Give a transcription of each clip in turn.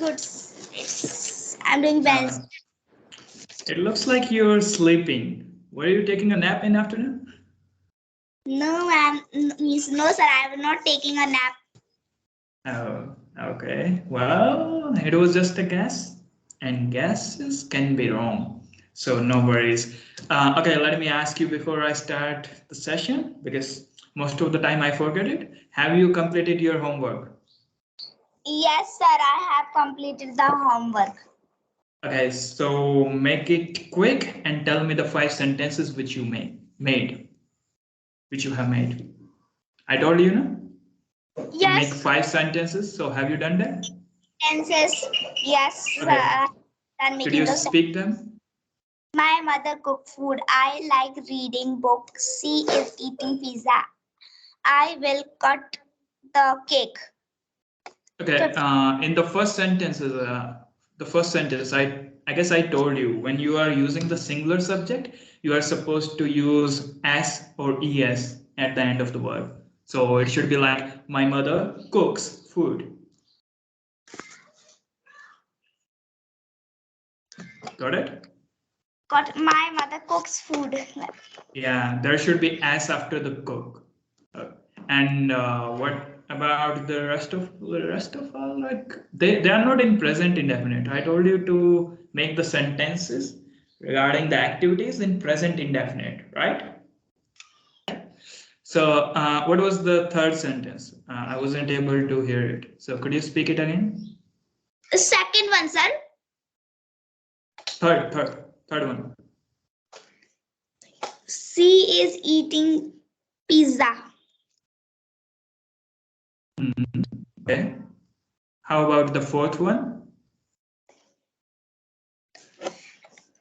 good. I'm doing well. It looks like you're sleeping. Were you taking a nap in the afternoon? No, no, sir. I'm not taking a nap. Oh, okay. Well, it was just a guess, and guesses can be wrong. So no worries. Okay, let me ask you before I start the session, because most of the time I forget it. Have you completed your homework? Yes, sir. I have completed the homework. Okay, so make it quick and tell me the 5 sentences which you which you have made. I told you, no? Yes. To make 5 sentences. So have you done that? Sentences. Yes, sir. Okay. I'm Could making you the speak them? My mother cooked food. I like reading books. She is eating pizza. I will cut the cake. Okay. In the first sentence, I guess I told you when you are using the singular subject, you are supposed to use s or es at the end of the word. So it should be like my mother cooks food. Got it? Got my mother cooks food. Yeah, there should be s after the cook. And what about the rest of all? Like they are not in present indefinite. I told you to make the sentences regarding the activities in present indefinite, right? So what was the third sentence? I wasn't able to hear it. So could you speak it again? The second one, sir. Third one. She is eating pizza. Okay. How about the fourth one?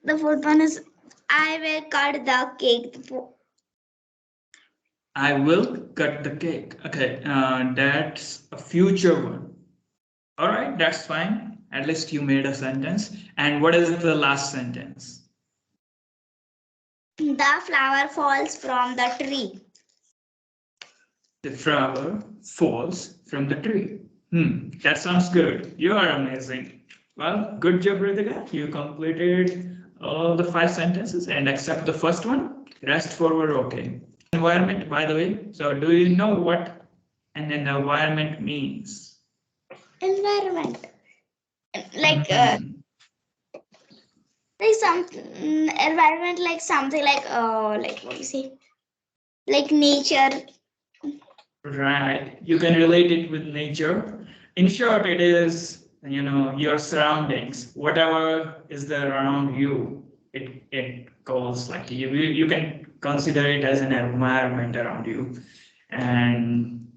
The fourth one is I will cut the cake. I will cut the cake. Okay, that's a future one. All right, that's fine. At least you made a sentence. And what is the last sentence? The flower falls from the tree. The flower falls from the tree. That sounds good. You are amazing. Well, good job, Ritika. You completed all the 5 sentences and except the first one, rest 4 were okay. Environment, by the way. So do you know what an environment means? Environment. Like some environment, like something like what do you say? Like nature. Right. You can relate it with nature. In short, it is, your surroundings. Whatever is there around you, it goes like you can consider it as an environment around you. And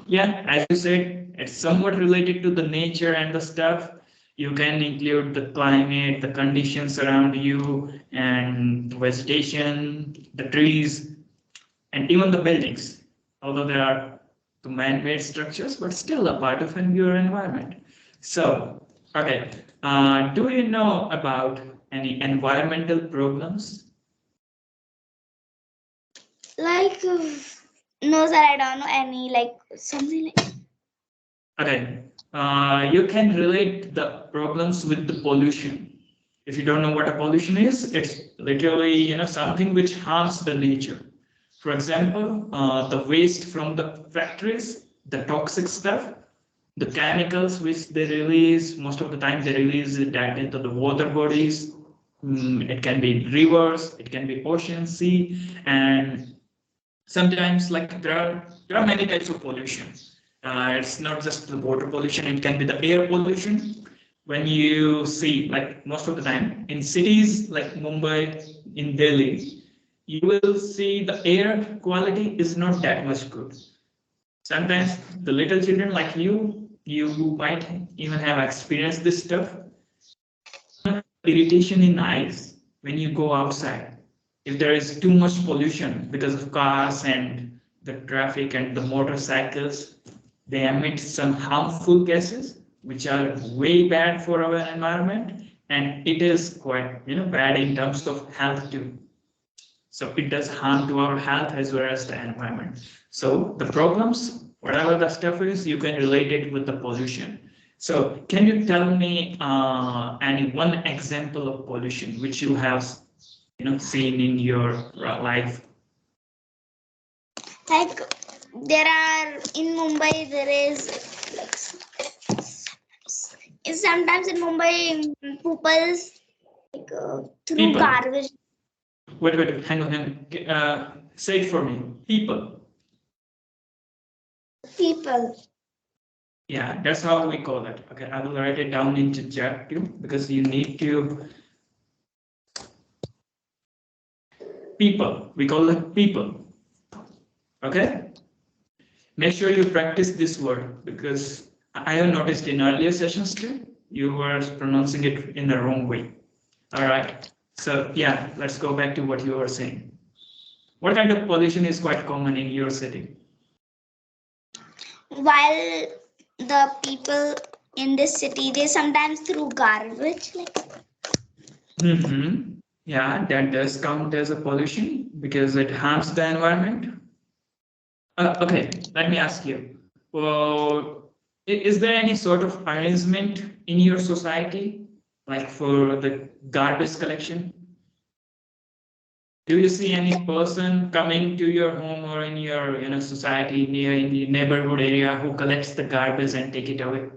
yeah, as you said, it's somewhat related to the nature and the stuff. You can include the climate, the conditions around you, and vegetation, the trees, and even the buildings, although they are the man-made structures, but still a part of your environment. So, okay, do you know about any environmental problems? Like no, sir, I don't know any like something like. Okay, you can relate the problems with the pollution. If you don't know what a pollution is, it's literally something which harms the nature. For example, the waste from the factories, the toxic stuff, the chemicals which they release, most of the time they release it that into the water bodies. It can be rivers, it can be ocean, sea, and sometimes like there are many types of pollution. It's not just the water pollution, it can be the air pollution. When you see, like most of the time in cities like Mumbai, in Delhi, you will see the air quality is not that much good. Sometimes the little children like you might even have experienced this stuff. Irritation in eyes when you go outside. If there is too much pollution because of cars and the traffic and the motorcycles, they emit some harmful gases which are way bad for our environment, and it is quite bad in terms of health too. So it does harm to our health as well as the environment. So the problems, whatever the stuff is, you can relate it with the pollution. So can you tell me any one example of pollution which you have seen in your life? Like there are in Mumbai, there is like sometimes in Mumbai, people like through People. garbage. Wait, hang on. Say it for me. People. People. Yeah, that's how we call it. Okay, I will write it down into chat too because you need to. People. We call it people. Okay. Make sure you practice this word because I have noticed in earlier sessions too, you were pronouncing it in the wrong way. All right. So yeah, let's go back to what you were saying. What kind of pollution is quite common in your city? While the people in this city, they sometimes through garbage. Like Yeah, that does count as a pollution because it harms the environment. Okay, let me ask you. Is there any sort of arrangement in your society, like for the garbage collection? Do you see any person coming to your home or in your society near in the neighborhood area who collects the garbage and take it away?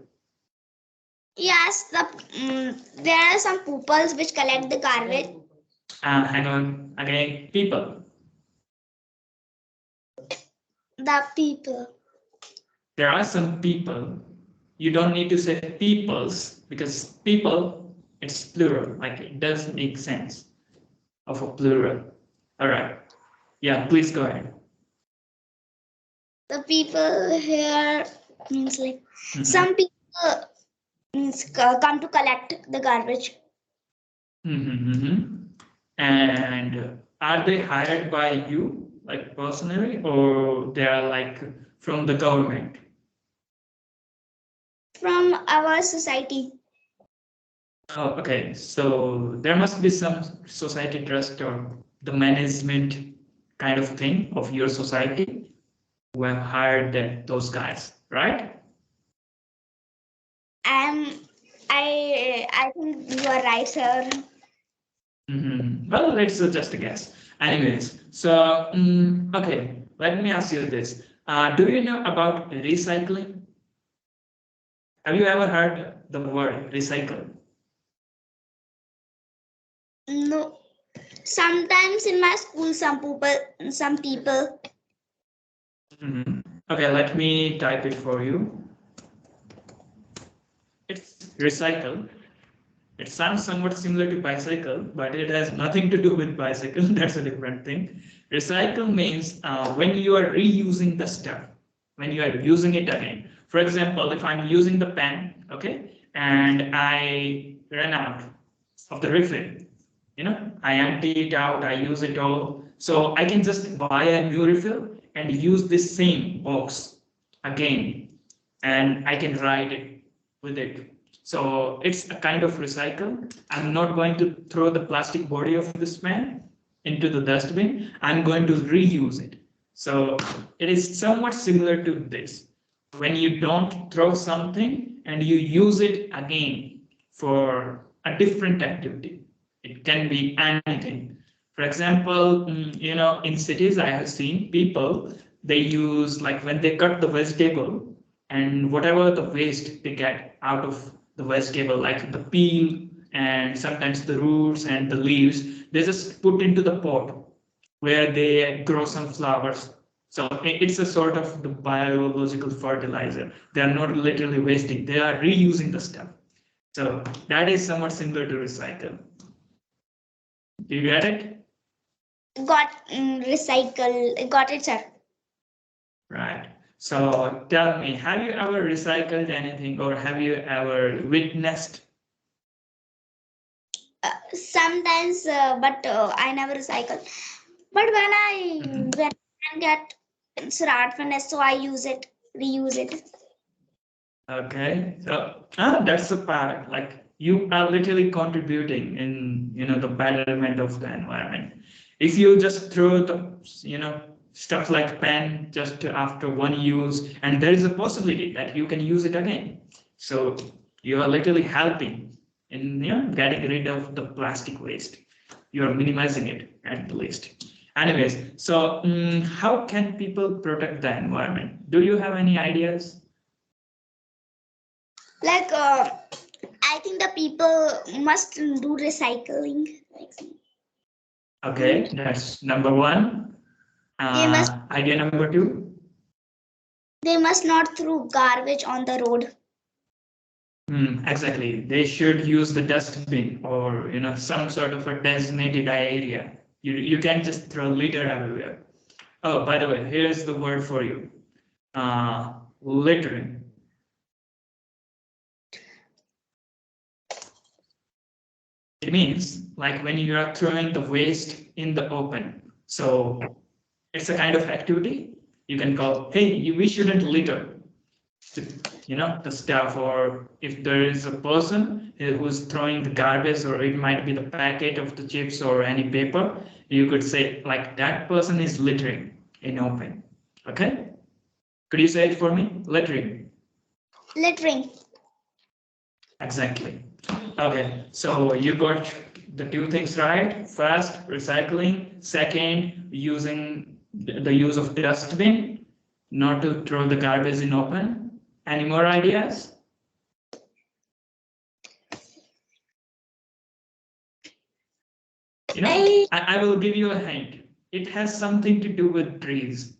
yes, there are some pupils which collect the garbage. Hang on. Again, people. The people. There are some people. You don't need to say peoples because people, it's plural. Like it does make sense of a plural. All right. Yeah, please go ahead. The people here means like some people means come to collect the garbage. And are they hired by you, like personally, or they are like from the government? From our society. Oh, okay. So there must be some society trust or the management kind of thing of your society who have hired those guys, right? I think you are right, sir. Well, it's just a guess. Anyways, so okay, let me ask you this. Do you know about recycling? Have you ever heard the word recycle? No. Sometimes in my school, some people. Okay, let me type it for you. It's recycle. It sounds somewhat similar to bicycle, but it has nothing to do with bicycle. That's a different thing. Recycle means when you are reusing the stuff, when you are using it again. For example, if I'm using the pen, okay, and I ran out of the refill, I empty it out, I use it all. So I can just buy a new refill and use this same box again, and I can write it with it. So it's a kind of recycle. I'm not going to throw the plastic body of this pen into the dustbin. I'm going to reuse it. So it is somewhat similar to this. When you don't throw something and you use it again for a different activity. It can be anything. For example, in cities, I have seen people, they use like when they cut the vegetable and whatever the waste they get out of the vegetable, like the peel and sometimes the roots and the leaves, they just put into the pot where they grow some flowers. So it's a sort of the biological fertilizer. They are not literally wasting, they are reusing the stuff. So that is somewhat similar to recycle. Do you get it? Got recycle. Got it, sir. Right. So tell me, have you ever recycled anything or have you ever witnessed? Sometimes, but I never recycle. But when I get smartphone, so I use it, reuse it. Okay. So that's the part. Like you are literally contributing in the betterment of the environment. If you just throw the stuff like pen just after one use, and there is a possibility that you can use it again. So you are literally helping in getting rid of the plastic waste. You are minimizing it at the least. Anyways, so how can people protect the environment? Do you have any ideas? Like I think the people must do recycling. Okay, that's number one. They must Idea number two. they must not throw garbage on the road. Exactly. They should use the dustbin or some sort of a designated area. You can't just throw litter everywhere. Oh, by the way, here's the word for you. Littering. It means like when you are throwing the waste in the open. So it's a kind of activity you can call, hey, we shouldn't litter the stuff, or if there is a person who's throwing the garbage, or it might be the packet of the chips or any paper, you could say like that person is littering in open. Okay, could you say it for me? Littering. Littering. Exactly. Okay, so you got the two things right. First, recycling. Second, using the use of dustbin, not to throw the garbage in open. Any more ideas? I will give you a hint. It has something to do with trees.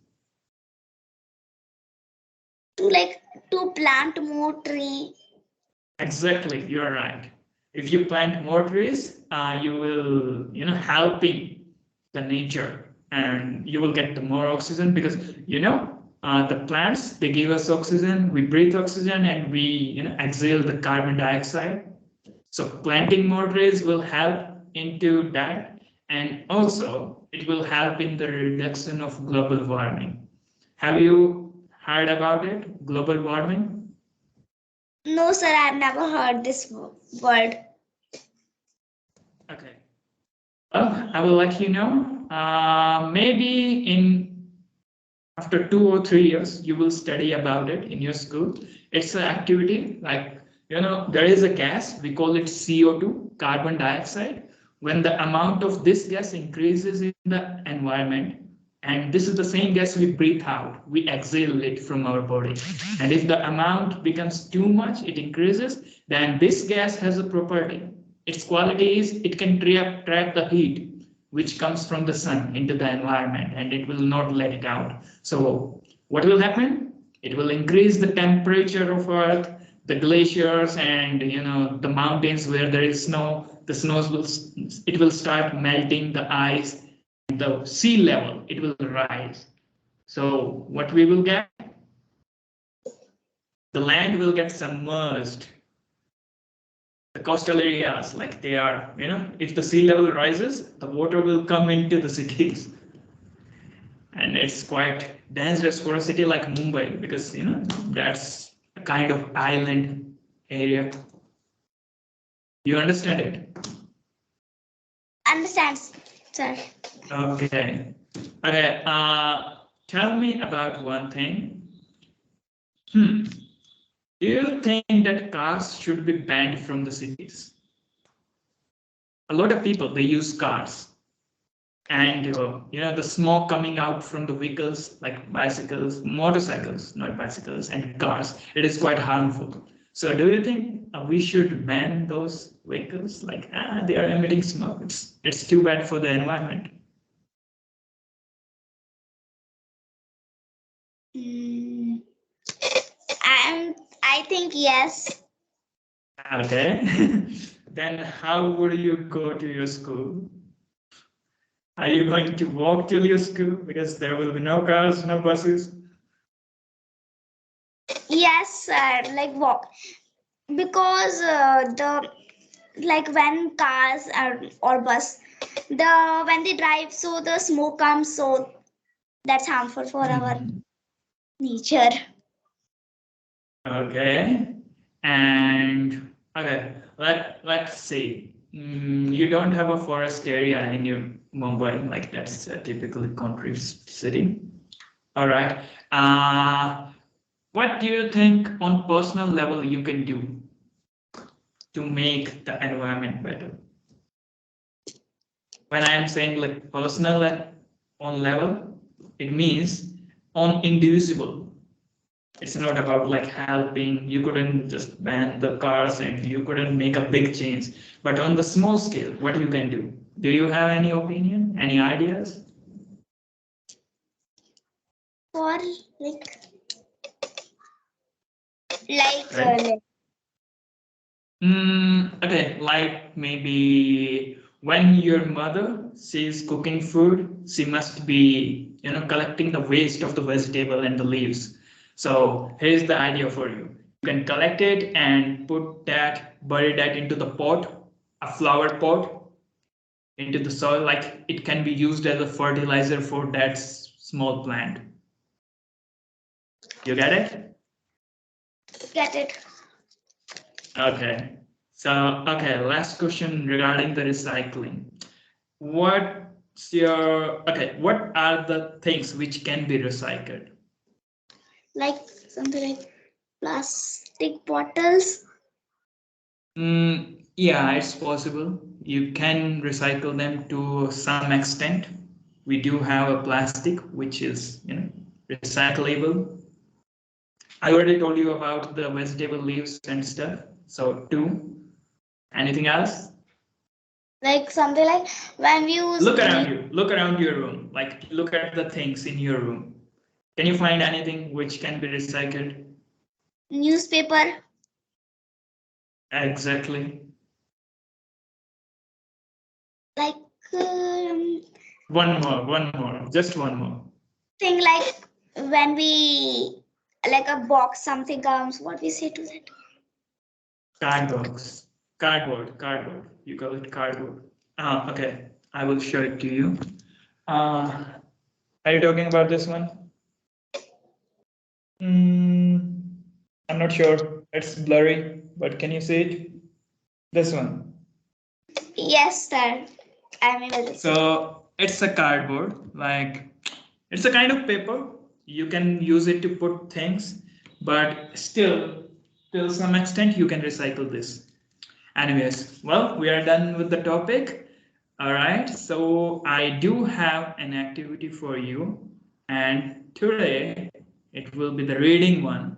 To plant more tree. Exactly, you're right. If you plant more trees, you will, helping the nature, and you will get the more oxygen because the plants, they give us oxygen, we breathe oxygen, and we exhale the carbon dioxide. So planting more trees will help into that, and also it will help in the reduction of global warming. Have you heard about it, global warming? No, sir, I've never heard this word. Okay. Well, I will let you know. Maybe in after 2 or 3 years, you will study about it in your school. It's an activity like, there is a gas, we call it CO2, carbon dioxide. When the amount of this gas increases in the environment, and this is the same gas we breathe out, we exhale it from our body. And if the amount becomes too much, it increases, then this gas has a property. Its quality is it can trap the heat which comes from the sun into the environment, and it will not let it out. So what will happen? It will increase the temperature of Earth, the glaciers, and the mountains where there is snow. The snows will start melting the ice, and the sea level it will rise. So what we will get? The land will get submerged. The coastal areas, like they are, if the sea level rises, the water will come into the cities. And it's quite dangerous for a city like Mumbai because, that's a kind of island area. You understand it? Understands, sir. Okay. Okay. Tell me about one thing. Do you think that cars should be banned from the cities? A lot of people, they use cars, and the smoke coming out from the vehicles like bicycles, motorcycles, not bicycles, and cars, it is quite harmful. So do you think we should ban those vehicles? Like, they are emitting smoke. It's too bad for the environment. I think yes. Okay. Then how would you go to your school? Are you going to walk till your school? Because there will be no cars, no buses. Yes, sir. Like walk. Because when cars or bus, when they drive, so the smoke comes, so that's harmful for our nature. Okay. And okay, let's see. You don't have a forest area in your Mumbai, like that's a typical country city. All right. What do you think on personal level you can do to make the environment better? When I am saying like personal on level, it means on indivisible. It's not about like helping. You couldn't just ban the cars and you couldn't make a big change. But on the small scale, what you can do? Do you have any opinion? Any ideas? For like Right. Okay, like maybe when your mother sees cooking food, she must be, collecting the waste of the vegetable and the leaves. So here's the idea for you. You can collect it and bury that into the pot, a flower pot, into the soil, like it can be used as a fertilizer for that small plant. You get it? get it. Okay. So, okay, last question regarding the recycling. What are the things which can be recycled? Like something like plastic bottles. Yeah, it's possible. You can recycle them to some extent. We do have a plastic which is, recyclable. I already told you about the vegetable leaves and stuff. So two. Anything else? Like something like when we use Look around you. Look around your room. Like look at the things in your room. Can you find anything which can be recycled? newspaper. Exactly. Like One more, just one more. thing like when we like a box something comes. What we say to that? Cardboard. You call it cardboard. Okay. I will show it to you. Uh, are you talking about this one? I'm not sure. It's blurry, but can you see it? This one. Yes, sir. I mean it. So it's a cardboard, like it's a kind of paper. You can use it to put things, but still, till some extent, you can recycle this. Anyways, well, we are done with the topic. All right, so I do have an activity for you, and today it will be the reading one.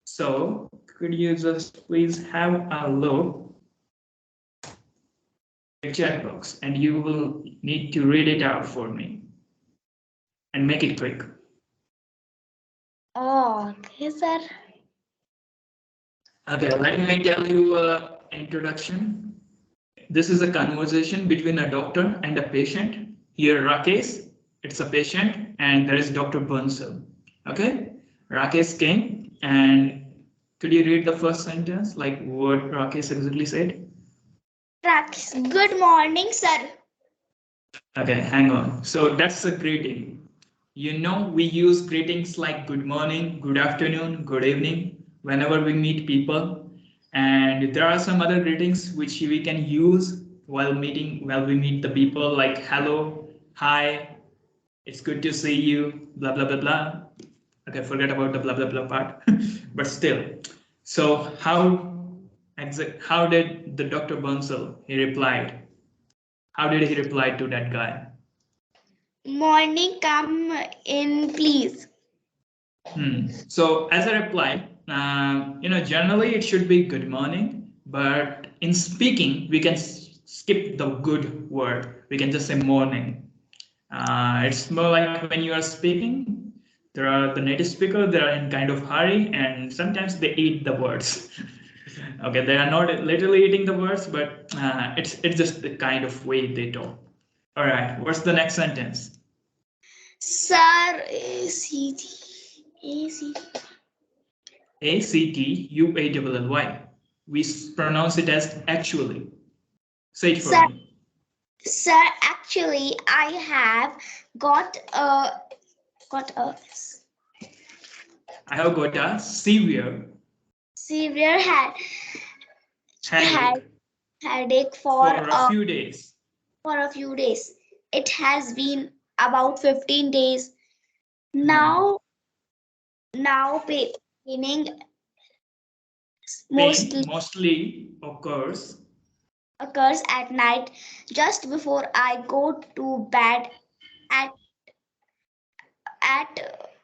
So, could you just please have a look at the chat box, and you will need to read it out for me and make it quick. Oh, okay, sir. Okay, let me tell you an introduction. This is a conversation between a doctor and a patient. Here, Rakesh, it's a patient, and there is Dr. Bansal. Okay, Rakesh came, and could you read the first sentence, like what Rakesh exactly said? Good morning, sir. Okay, hang on. So that's a greeting. We use greetings like good morning, good afternoon, good evening whenever we meet people. And there are some other greetings which we can use while we meet the people, like hello, hi, it's good to see you, blah, blah, blah, blah. Okay, forget about the blah, blah, blah part. But still, so how did the Dr. Bansal, he replied? How did he reply to that guy? Morning, come in, please. So as a reply, generally it should be good morning, but in speaking, we can skip the good word. We can just say morning. It's more like when you are speaking, there are the native speaker, they are in kind of hurry, and sometimes they eat the words. Okay, they are not literally eating the words, but it's just the kind of way they talk. All right, what's the next sentence? Sir, ACT. ACTUALLY. We pronounce it as actually. Say it for Sir, me. sir, actually, I have got a I have got a severe headache for a few days. For a few days. It has been about 15 days. Now Meaning Pain mostly mostly occurs at night just before I go to bed at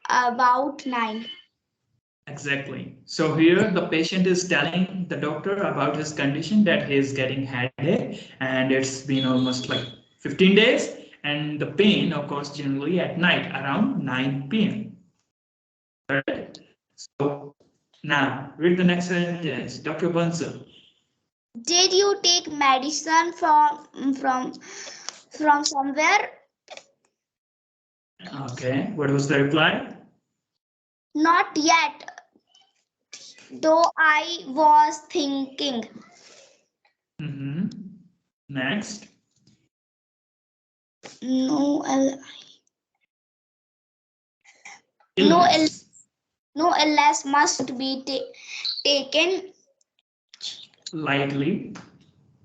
about 9. Exactly. So here the patient is telling the doctor about his condition, that he is getting headache and it's been almost like 15 days, and the pain occurs generally at night around 9 p.m. Alright. So now read the next sentence. Dr. Bansal. Did you take medicine from somewhere? Okay, what was the reply? Not yet, though I was thinking. Next. No, Illness. no illness must be taken Lightly.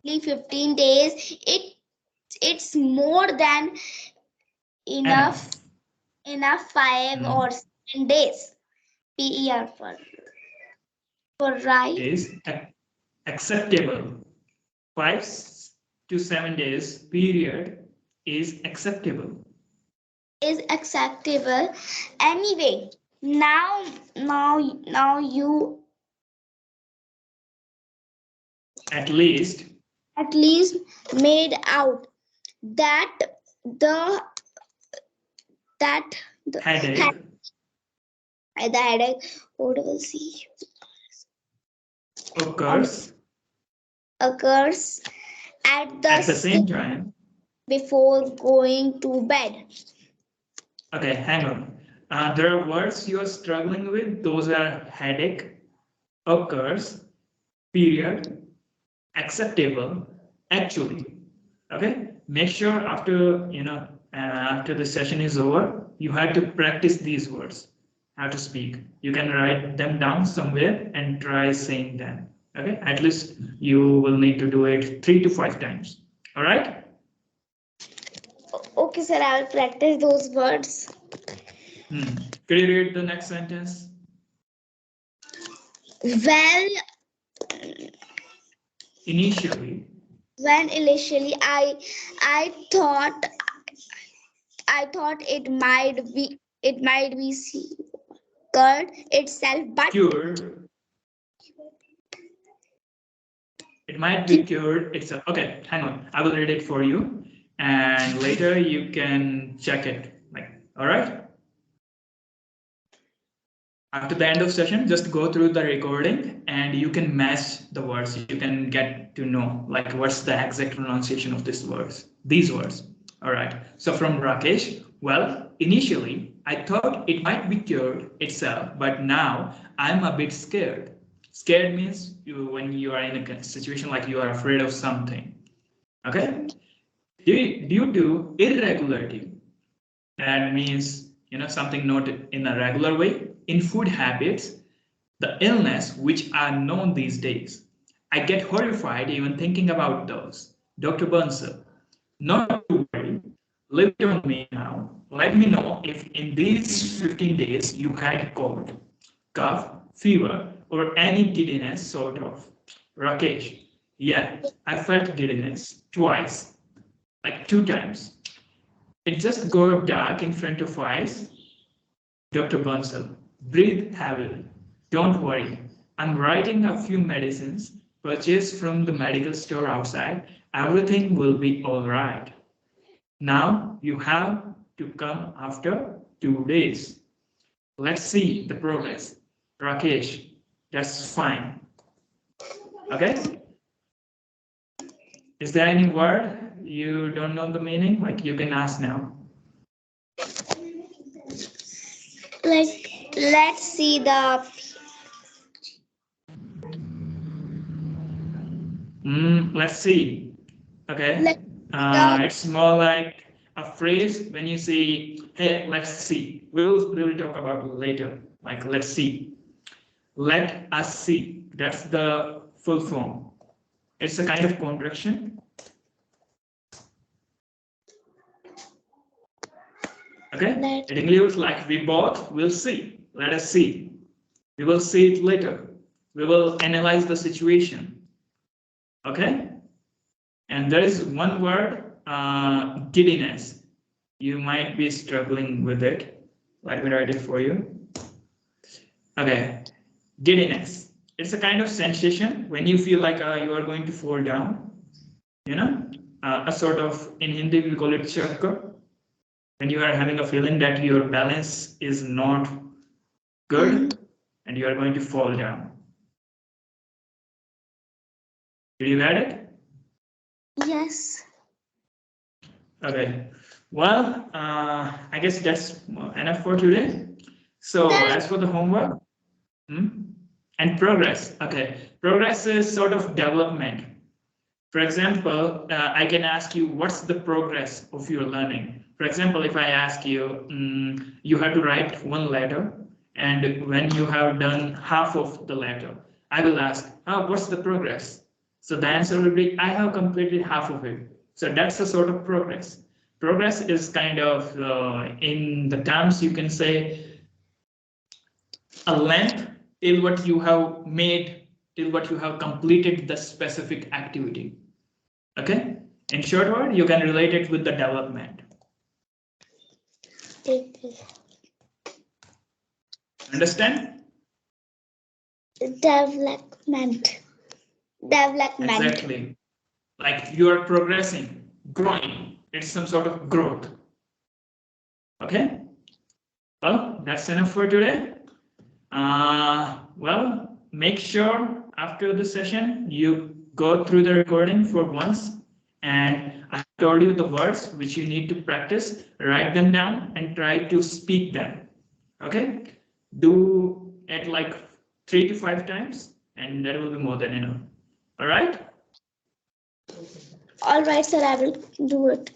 15 days. It's more than enough. Enough 5 or 7 days per for right Is acceptable. 5 to 7 days period is acceptable. is acceptable. Anyway, now you At least at least made out that the that the headache the headache what will see occurs occurs at the same time. before going to bed. Okay, hang on. There are words you are struggling with. Those are headache, occurs, period, acceptable, actually. Okay, make sure after the session is over, you have to practice these words, how to speak. You can write them down somewhere and try saying them. Okay, at least you will need to do it 3 to 5 times. All right. Okay, sir, I will practice those words. Could you read the next sentence? Well, Initially, when initially I thought it might be cured itself, but cured. It might be cured itself. Okay, hang on. I will read it for you, and later you can check it. All right. After the end of session, just go through the recording and you can match the words. You can get to know like what's the exact pronunciation of these words. All right. So from Rakesh, well, initially I thought it might be cured itself, but now I'm a bit scared. Scared means when you are in a situation like you are afraid of something. Okay. Due to irregularity, that means something not in a regular way in food habits, the illness which are known these days. I get horrified even thinking about those. Dr. Bansal, not to worry, leave it on me now. Let me know if in these 15 days you had cold, cough, fever, or any giddiness sort of. Rakesh, yeah, I felt giddiness twice, like 2 times. It just got dark in front of eyes. Dr. Bansal, breathe heavily. Don't worry. I'm writing a few medicines purchased from the medical store outside. Everything will be all right. Now you have to come after 2 days. Let's see the progress. Rakesh, that's fine. Okay? Is there any word you don't know the meaning? Like you can ask now. like let's see the Let's see. Okay. let's the It's more like a phrase when you say, hey, let's see. We'll talk about it later. Like, let's see. Let us see. That's the full form. It's a kind of contraction. Okay. It includes like we both will see. Let us see. We will see it later. We will analyze the situation. Okay? And there is one word, giddiness. You might be struggling with it. Let me write it for you. Okay, giddiness. It's a kind of sensation when you feel like you are going to fall down. You know, a sort of, in Hindi we call it chakkar. When you are having a feeling that your balance is not good and you are going to fall down. Did you get it? Yes. Okay. Well, I guess that's enough for today. So as for the homework, and progress. Okay, progress is sort of development. For example, I can ask you, what's the progress of your learning? For example, if I ask you, you have to write one letter, and when you have done half of the letter, I will ask, what's the progress? So the answer will be, I have completed half of it. So that's a sort of progress. Progress is kind of, in the terms you can say, a length till what you have made, till what you have completed the specific activity. Okay? In short word, you can relate it with the development. Understand? Development. Exactly. Like you are progressing, growing. It's some sort of growth. Okay? Well, that's enough for today. Well, make sure after the session you go through the recording for once, and I told you the words which you need to practice, write them down and try to speak them. Okay? Do it like 3 to 5 times, and that will be more than enough. All right? All right, sir, I will do it.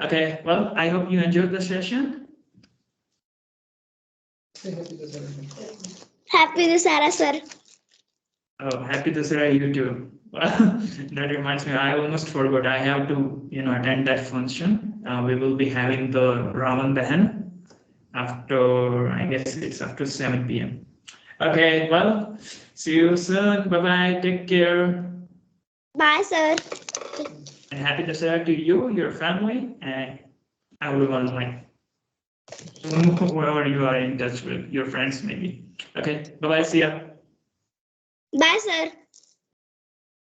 Okay, well, I hope you enjoyed the session. Happy Dasara, sir. Oh, happy Dasara, you too. Well, that reminds me, I almost forgot. I have to, attend that function. We will be having the Raman Dahan after, I guess it's after 7 p.m. Okay, well, see you soon. Bye-bye. Take care. Bye, sir. And happy Dasara to you, your family, and everyone, like, whoever you are in touch with, your friends maybe. Okay, bye-bye. See ya. Bye, sir.